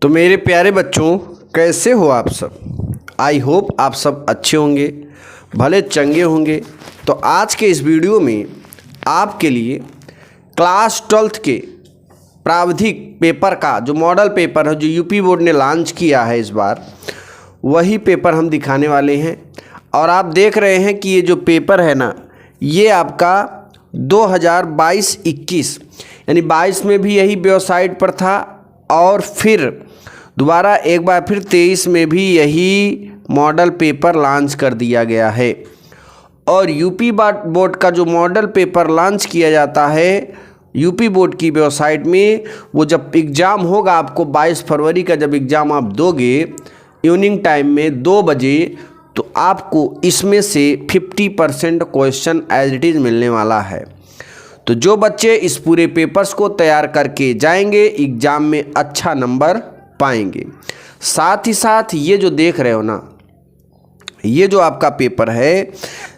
तो मेरे प्यारे बच्चों, कैसे हो आप सब। आई होप आप सब अच्छे होंगे, भले चंगे होंगे। तो आज के इस वीडियो में आपके लिए क्लास 12th के प्रावधिक पेपर का जो मॉडल पेपर है, जो यूपी बोर्ड ने लॉन्च किया है इस बार, वही पेपर हम दिखाने वाले हैं। और आप देख रहे हैं कि ये जो पेपर है ना, ये आपका 2022-21 यानी 22 में भी यही वेबसाइट पर था और फिर दोबारा एक बार फिर 23 में भी यही मॉडल पेपर लॉन्च कर दिया गया है। और यूपी बोर्ड का जो मॉडल पेपर लॉन्च किया जाता है यूपी बोर्ड की वेबसाइट में, वो जब एग्ज़ाम होगा आपको 22 फरवरी का जब एग्ज़ाम आप दोगे इवनिंग टाइम में 2 बजे, तो आपको इसमें से 50% क्वेश्चन एज इट इज़ मिलने वाला है। तो जो बच्चे इस पूरे पेपर्स को तैयार करके जाएंगे एग्ज़ाम में अच्छा नंबर पाएंगे। साथ ही साथ ये जो देख रहे हो ना, ये जो आपका पेपर है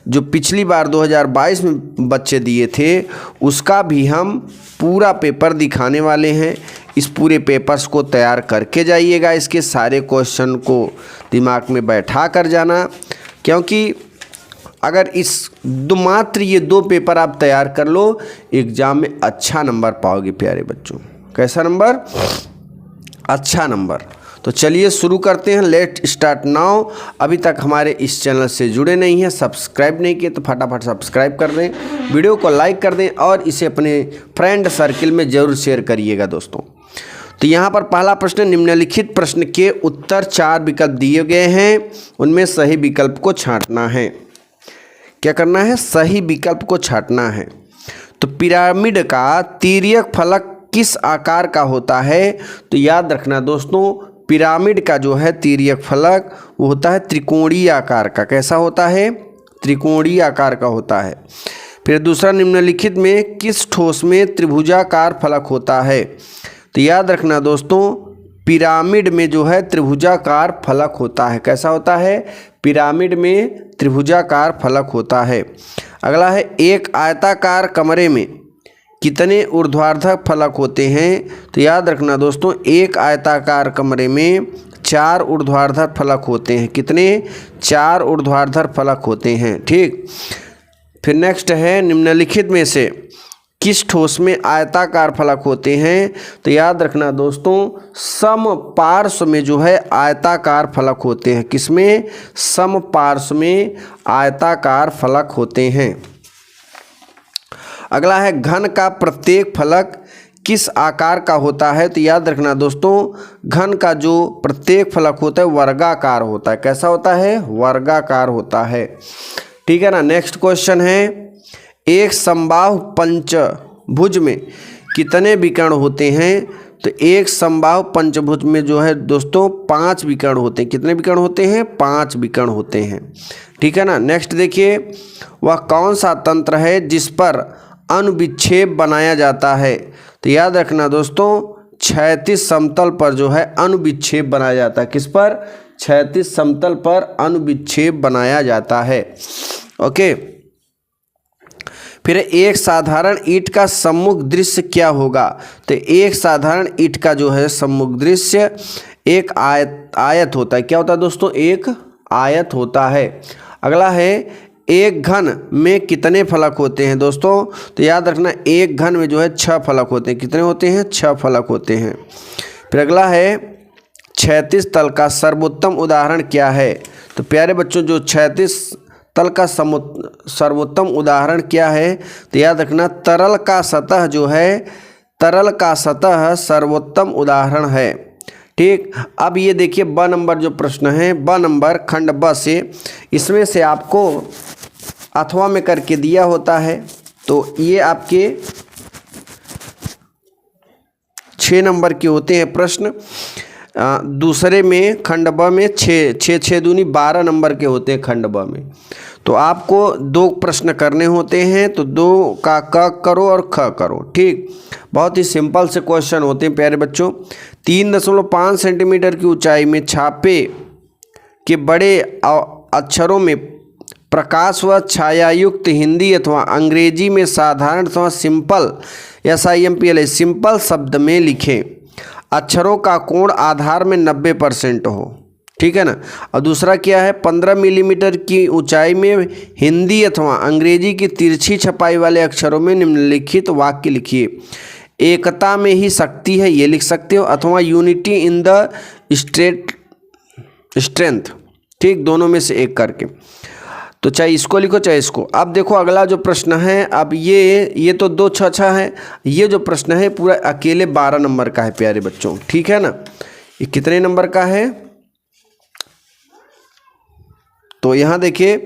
जो पिछली बार 2022 में बच्चे दिए थे, उसका भी हम पूरा पेपर दिखाने वाले हैं। इस पूरे पेपर्स को तैयार करके जाइएगा, इसके सारे क्वेश्चन को दिमाग में बैठा कर जाना, क्योंकि अगर मात्र ये 2 पेपर आप तैयार कर लो एग्ज़ाम में अच्छा नंबर पाओगे प्यारे बच्चों। कैसा नंबर? अच्छा नंबर। तो चलिए शुरू करते हैं, लेट स्टार्ट नाउ। अभी तक हमारे इस चैनल से जुड़े नहीं हैं, सब्सक्राइब नहीं किए तो फटाफट सब्सक्राइब कर दें, वीडियो को लाइक कर दें और इसे अपने फ्रेंड सर्किल में ज़रूर शेयर करिएगा दोस्तों। तो यहाँ पर पहला प्रश्न, निम्नलिखित प्रश्न के उत्तर 4 विकल्प दिए गए हैं, उनमें सही विकल्प को छांटना है। क्या करना है? सही विकल्प को छांटना है। तो पिरामिड का तिर्यक फलक किस आकार का होता है? तो याद रखना दोस्तों, पिरामिड का जो है तिर्यक फलक वो होता है त्रिकोणीय आकार का। कैसा होता है? त्रिकोणीय आकार का होता है। फिर दूसरा, निम्नलिखित में किस ठोस में त्रिभुजाकार फलक होता है? तो याद रखना दोस्तों, पिरामिड में जो है त्रिभुजाकार फलक होता है। कैसा होता है? पिरामिड में त्रिभुजाकार फलक होता है। अगला है, एक आयताकार कमरे में कितने ऊर्ध्वाधर फलक होते हैं? तो याद रखना दोस्तों, एक आयताकार कमरे में 4 ऊर्ध्वाधर फलक होते हैं। कितने? 4 ऊर्ध्वाधर फलक होते हैं। ठीक। फिर नेक्स्ट है, निम्नलिखित में से किस ठोस में आयताकार फलक होते हैं? तो याद रखना दोस्तों, समपार्श्व में जो है आयताकार फलक होते हैं। किसमें? समपार्श्व में आयताकार फलक होते हैं। अगला है, घन का प्रत्येक फलक किस आकार का होता है? तो याद रखना दोस्तों, घन का जो प्रत्येक फलक होता है वर्गाकार होता है। कैसा होता है? वर्गाकार होता है। ठीक है ना। नेक्स्ट क्वेश्चन है, एक समबाहु पंचभुज में कितने विकर्ण होते हैं? तो एक समबाहु पंचभुज में जो है दोस्तों 5 विकर्ण होते हैं। कितने विकर्ण होते हैं? 5 विकर्ण होते हैं। ठीक है ना। नेक्स्ट देखिए, वह कौन सा तंत्र है जिस पर अनुविच्छेद बनाया जाता है? तो याद रखना दोस्तों, क्षैतिज समतल पर जो है अनुविच्छेद बनाया जाता है। किस पर? क्षैतिज समतल पर अनुविच्छेद बनाया जाता है। ओके। फिर एक साधारण ईंट का सम्मुख दृश्य क्या होगा? तो एक साधारण ईंट का जो है सम्मुख दृश्य एक आयत होता है। क्या होता है दोस्तों? एक आयत होता है। अगला है, एक घन में कितने फलक होते हैं दोस्तों? तो याद रखना, एक घन में जो है 6 फलक होते हैं। कितने होते हैं? 6 फलक होते हैं। फिर अगला है, क्षैतिज तल का सर्वोत्तम उदाहरण क्या है? तो प्यारे बच्चों, जो क्षैतिज तल का सर्वोत्तम उदाहरण क्या है? तो याद रखना, तरल का सतह जो है, तरल का सतह सर्वोत्तम उदाहरण है। ठीक। अब ये देखिए ब नंबर जो प्रश्न है, ब नंबर खंड ब से, इसमें से आपको अथवा में करके दिया होता है। तो ये आपके 6 नंबर के होते हैं प्रश्न। दूसरे में खंड ब में 6 दूनी 12 नंबर के होते हैं खंड ब में। तो आपको 2 प्रश्न करने होते हैं, तो 2 का क करो और ख करो। ठीक। बहुत ही सिंपल से क्वेश्चन होते हैं प्यारे बच्चों। 3.5 सेंटीमीटर की ऊंचाई में छापे के बड़े अक्षरों में प्रकाश व छायायुक्त हिंदी अथवा अंग्रेजी में साधारण अथवा सिंपल SIMPL सिंपल शब्द में लिखें। अक्षरों का कोण आधार में 90% हो। ठीक है ना। और दूसरा क्या है, 15 मिलीमीटर की ऊंचाई में हिंदी अथवा अंग्रेजी की तिरछी छपाई वाले अक्षरों में निम्नलिखित वाक्य लिखिए। एकता में ही शक्ति है, ये लिख सकते हो, अथवा यूनिटी इन द स्ट्रेंथ। ठीक, दोनों में से एक करके, तो चाहे इसको लिखो चाहे इसको। अब देखो अगला जो प्रश्न है, अब ये तो 2 6 है। ये जो प्रश्न है पूरा अकेले 12 नंबर का है प्यारे बच्चों। ठीक है ना। ये कितने नंबर का है, तो यहाँ देखिए,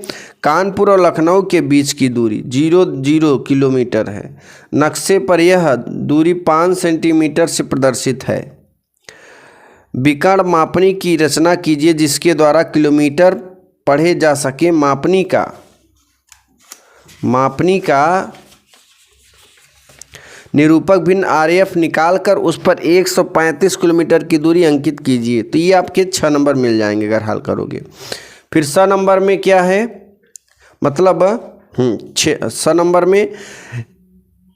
कानपुर और लखनऊ के बीच की दूरी 0 किलोमीटर है। नक्शे पर यह दूरी 5 सेंटीमीटर से प्रदर्शित है। विकर्ण मापनी की रचना कीजिए जिसके द्वारा किलोमीटर पढ़े जा सके। मापनी का निरूपक भिन्न RF निकालकर उस पर 135 किलोमीटर की दूरी अंकित कीजिए। तो ये आपके 6 नंबर मिल जाएंगे अगर हल करोगे। फिर 6 नंबर में क्या है, मतलब 6 नंबर में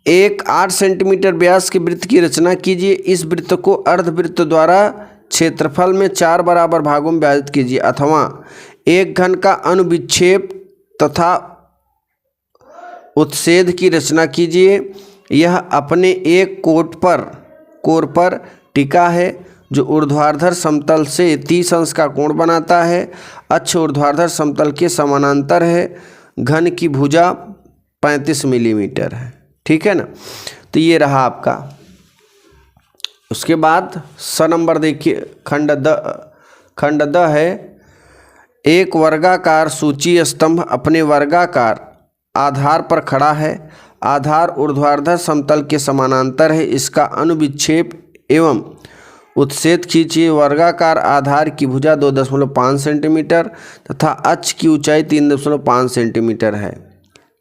एक 8 सेंटीमीटर व्यास के वृत्त की रचना कीजिए। इस वृत्त को अर्धवृत्त द्वारा क्षेत्रफल में 4 बराबर भागों में विभाजित कीजिए, अथवा एक घन का अनुविक्षेप तथा उत्सेद की रचना कीजिए। यह अपने एक कोर पर टिका है जो ऊर्ध्वाधर समतल से 30 अंश का कोण बनाता है। अक्ष ऊर्ध्वाधर समतल के समानांतर है। घन की भुजा 35 मिलीमीटर है। ठीक है ना। तो ये रहा आपका। उसके बाद 6 नंबर देखिए, खंड द है। एक वर्गाकार सूची स्तंभ अपने वर्गाकार आधार पर खड़ा है। आधार ऊर्ध्वाधर समतल के समानांतर है। इसका अनुविक्षेप एवं उत्सेद खींचिए। वर्गाकार आधार की भुजा 2.5 सेंटीमीटर तथा अक्ष की ऊंचाई 3.5 सेंटीमीटर है।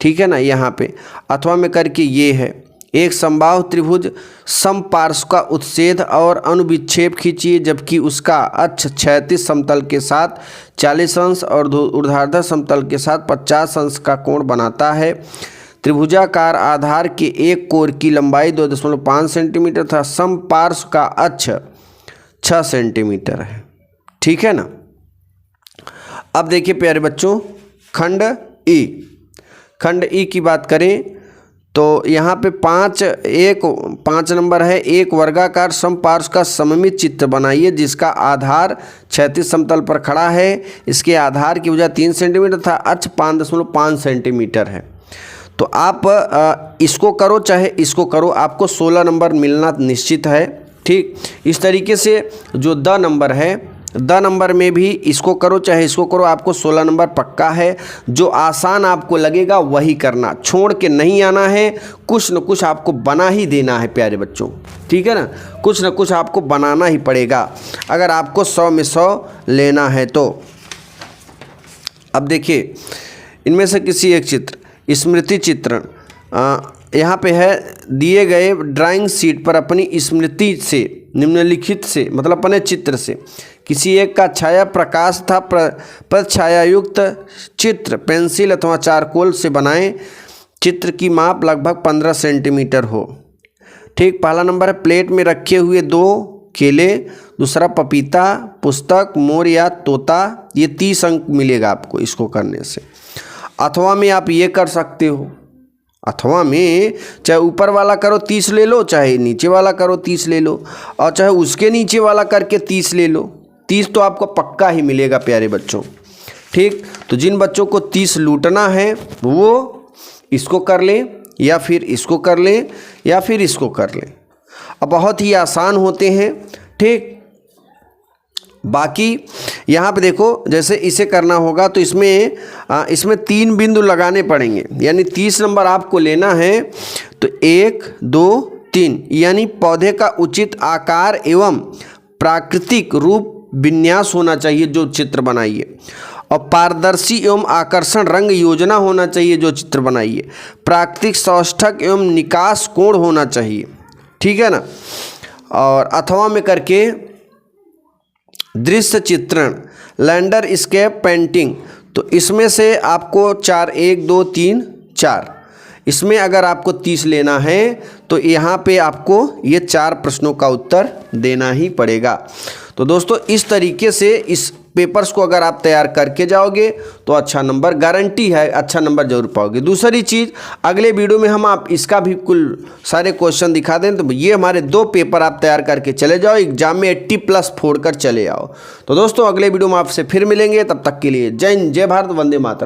ठीक है ना। यहाँ पे अथवा में करके ये है, एक समबाहु त्रिभुज समपार्श्व का उत्सेद और अनुविक्षेप खींचिए जबकि उसका अक्ष क्षैतिज समतल के साथ 40 अंश और ऊर्ध्वाधर समतल के साथ 50 अंश का कोण बनाता है। त्रिभुजाकार आधार के एक कोर की लंबाई 2.5 सेंटीमीटर तथा समपार्श्व का अक्ष 6 सेंटीमीटर है। ठीक है ना। अब देखिए प्यारे बच्चों, खंड ई की बात करें तो यहाँ पे 5 नंबर है। एक वर्गाकार समपार्श्व का सममित चित्र बनाइए जिसका आधार क्षैतिज समतल पर खड़ा है। इसके आधार की भुजा 3 सेंटीमीटर तथा अक्ष 5.5 सेंटीमीटर है। तो आप इसको करो चाहे इसको करो, आपको 16 नंबर मिलना निश्चित है। ठीक, इस तरीके से जो द नंबर है, द नंबर में भी इसको करो चाहे इसको करो, आपको 16 नंबर पक्का है। जो आसान आपको लगेगा वही करना, छोड़ के नहीं आना है। कुछ न कुछ आपको बना ही देना है प्यारे बच्चों। ठीक है ना। कुछ न कुछ आपको बनाना ही पड़ेगा अगर आपको 100 में 100 लेना है तो। अब देखिए, इनमें से किसी एक चित्र, स्मृति चित्रण यहाँ पे है। दिए गए ड्राइंग शीट पर अपनी स्मृति से निम्नलिखित से, मतलब अपने चित्र से किसी एक का छाया प्रकाश था प्रछायायुक्त चित्र पेंसिल अथवा चारकोल से बनाएं। चित्र की माप लगभग 15 सेंटीमीटर हो। ठीक, पहला नंबर है प्लेट में रखे हुए 2 केले, दूसरा पपीता, पुस्तक, मोर या तोता। ये 30 अंक मिलेगा आपको इसको करने से। अथवा में आप ये कर सकते हो, अथवा में चाहे ऊपर वाला करो 30 ले लो, चाहे नीचे वाला करो 30 ले लो, और चाहे उसके नीचे वाला करके 30 ले लो। 30 तो आपको पक्का ही मिलेगा प्यारे बच्चों। ठीक, तो जिन बच्चों को 30 लूटना है वो इसको कर लें या फिर इसको कर लें या फिर इसको कर लें। अब बहुत ही आसान होते हैं। ठीक, बाकी यहाँ पे देखो, जैसे इसे करना होगा तो इसमें 3 बिंदु लगाने पड़ेंगे। यानी 30 नंबर आपको लेना है तो 1 2 3, यानी पौधे का उचित आकार एवं प्राकृतिक रूप विन्यास होना चाहिए जो चित्र बनाइए, और पारदर्शी एवं आकर्षण रंग योजना होना चाहिए जो चित्र बनाइए। प्राकृतिक सौष्ठक एवं निकास कोण होना चाहिए। ठीक है ना। और अथवा में करके दृश्य चित्रण, लैंडरस्केप पेंटिंग, तो इसमें से आपको 4 1 2 3 4 इसमें अगर आपको 30 लेना है तो यहाँ पे आपको ये 4 प्रश्नों का उत्तर देना ही पड़ेगा। तो दोस्तों इस तरीके से इस पेपर्स को अगर आप तैयार करके जाओगे तो अच्छा नंबर, गारंटी है अच्छा नंबर जरूर पाओगे। दूसरी चीज़, अगले वीडियो में हम आप इसका भी कुल सारे क्वेश्चन दिखा दें। तो ये हमारे 2 पेपर आप तैयार करके चले जाओ, एग्जाम में 80+ फोड़ कर चले आओ। तो दोस्तों अगले वीडियो में आपसे फिर मिलेंगे, तब तक के लिए जय हिंद, जय भारत, वंदे मातरम।